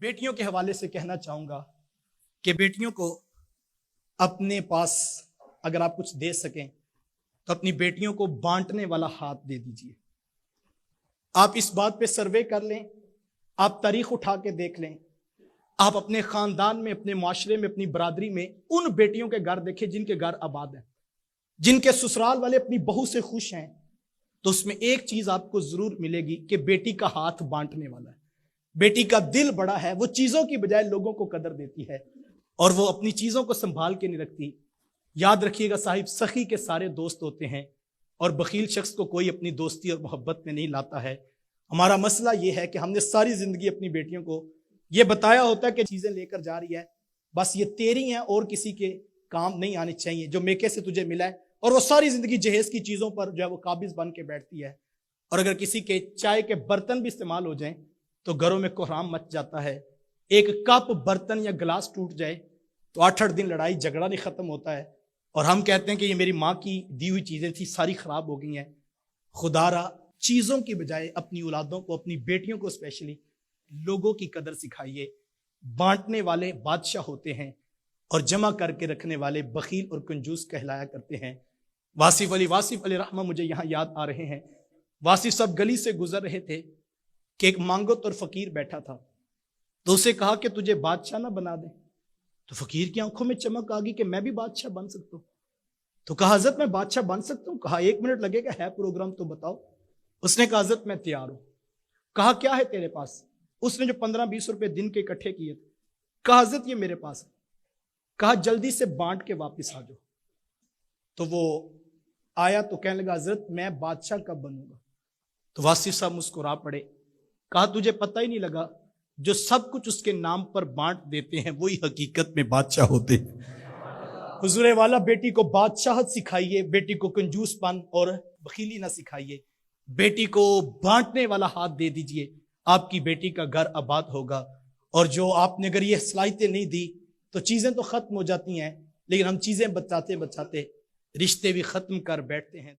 بیٹیوں کے حوالے سے کہنا چاہوں گا کہ بیٹیوں کو اپنے پاس اگر آپ کچھ دے سکیں تو اپنی بیٹیوں کو بانٹنے والا ہاتھ دے دیجئے۔ آپ اس بات پہ سروے کر لیں، آپ تاریخ اٹھا کے دیکھ لیں، آپ اپنے خاندان میں، اپنے معاشرے میں، اپنی برادری میں ان بیٹیوں کے گھر دیکھیں جن کے گھر آباد ہیں، جن کے سسرال والے اپنی بہو سے خوش ہیں، تو اس میں ایک چیز آپ کو ضرور ملے گی کہ بیٹی کا ہاتھ بانٹنے والا ہے، بیٹی کا دل بڑا ہے، وہ چیزوں کی بجائے لوگوں کو قدر دیتی ہے اور وہ اپنی چیزوں کو سنبھال کے نہیں رکھتی۔ یاد رکھیے گا صاحب، سخی کے سارے دوست ہوتے ہیں اور بخیل شخص کو کوئی اپنی دوستی اور محبت میں نہیں لاتا ہے۔ ہمارا مسئلہ یہ ہے کہ ہم نے ساری زندگی اپنی بیٹیوں کو یہ بتایا ہوتا ہے کہ چیزیں لے کر جا رہی ہے، بس یہ تیری ہیں اور کسی کے کام نہیں آنے چاہیے، جو میکے سے تجھے ملا ہے، اور وہ ساری زندگی جہیز کی چیزوں پر جو ہے وہ قابض بن کے بیٹھتی ہے۔ اور اگر کسی کے چائے کے برتن بھی استعمال ہو جائیں تو گھروں میں کوہرام مچ جاتا ہے۔ ایک کپ، برتن یا گلاس ٹوٹ جائے تو 8 دن لڑائی جھگڑا نہیں ختم ہوتا ہے، اور ہم کہتے ہیں کہ یہ میری ماں کی دی ہوئی چیزیں تھی، ساری خراب ہو گئی ہیں۔ خدا را چیزوں کی بجائے اپنی اولادوں کو، اپنی بیٹیوں کو اسپیشلی، لوگوں کی قدر سکھائیے۔ بانٹنے والے بادشاہ ہوتے ہیں اور جمع کر کے رکھنے والے بخیل اور کنجوس کہلایا کرتے ہیں۔ واصف علی رحمہ مجھے یہاں یاد آ رہے ہیں۔ واصف صاحب گلی سے گزر رہے تھے کہ ایک مانگت اور فقیر بیٹھا تھا، تو اسے کہا کہ تجھے بادشاہ نہ بنا دیں؟ تو فقیر کی آنکھوں میں چمک آ گئی کہ میں بھی بادشاہ بن سکتا ہوں۔ تو کہا حضرت میں بادشاہ بن سکتا ہوں؟ کہا 1 منٹ لگے گا، ہے پروگرام تو بتاؤ۔ اس نے کہا حضرت میں تیار ہوں۔ کہا کیا ہے تیرے پاس؟ اس نے جو 15-20 روپے دن کے اکٹھے کیے تھے، کہا حضرت یہ میرے پاس ہے۔ کہا جلدی سے بانٹ کے واپس آ جاؤ۔ تو وہ آیا تو کہنے لگا حضرت میں بادشاہ کب بنوں گا؟ تو واصف صاحب مسکرا پڑے، کہا تجھے پتہ ہی نہیں لگا، جو سب کچھ اس کے نام پر بانٹ دیتے ہیں وہی حقیقت میں بادشاہ ہوتے ہیں۔ حضور والا بیٹی کو بادشاہت سکھائیے، بیٹی کو کنجوس پن اور بخیلی نہ سکھائیے، بیٹی کو بانٹنے والا ہاتھ دے دیجئے، آپ کی بیٹی کا گھر آباد ہوگا۔ اور جو آپ نے اگر یہ صلاحیتیں نہیں دی تو چیزیں تو ختم ہو جاتی ہیں، لیکن ہم چیزیں بچاتے بچاتے رشتے بھی ختم کر بیٹھتے ہیں۔